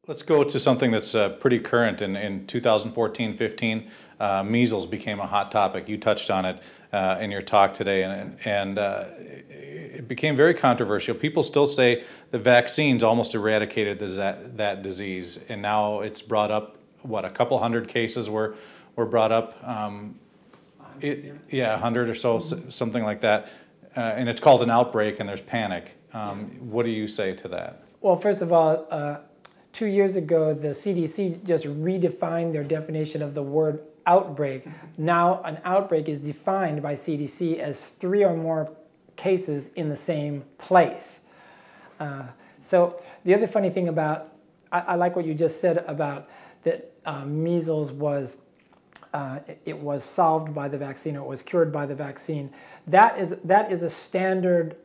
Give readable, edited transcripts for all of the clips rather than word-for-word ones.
Let's go to something that's pretty current. In 2014-15, measles became a hot topic. You touched on it in your talk today, and it became very controversial. People still say the vaccines almost eradicated that disease, and now it's brought up, what, a couple hundred cases were brought up? 100 or so, something like that. And it's called an outbreak, and there's panic. What do you say to that? Well, first of all, 2 years ago, the CDC just redefined their definition of the word outbreak. Now, an outbreak is defined by CDC as 3 or more cases in the same place. So the other funny thing about, I like what you just said about that measles was, it was solved by the vaccine, or it was cured by the vaccine. That is a standard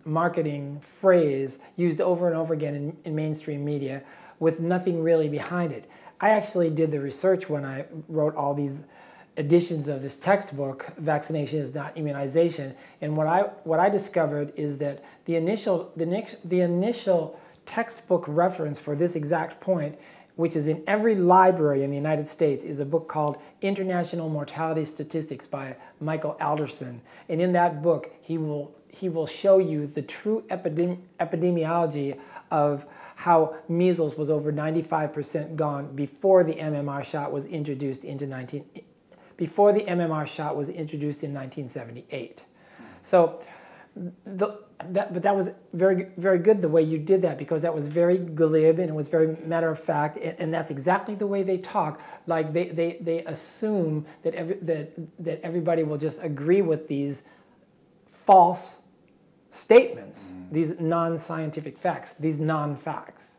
marketing phrase used over and over again in mainstream media with nothing really behind it. I actually did the research when I wrote all these editions of this textbook, Vaccination is Not Immunization, and what I discovered is that the initial textbook reference for this exact point, which is in every library in the United States, is a book called International Mortality Statistics by Michael Alderson. And in that book, he will show you the true epidemiology of how measles was over 95% gone before the MMR shot was introduced in 1978. So, but that was very, very good the way you did that, because that was very glib and it was very matter of fact, and that's exactly the way they talk. Like they assume that that everybody will just agree with these false statements, these non-scientific facts, these non-facts.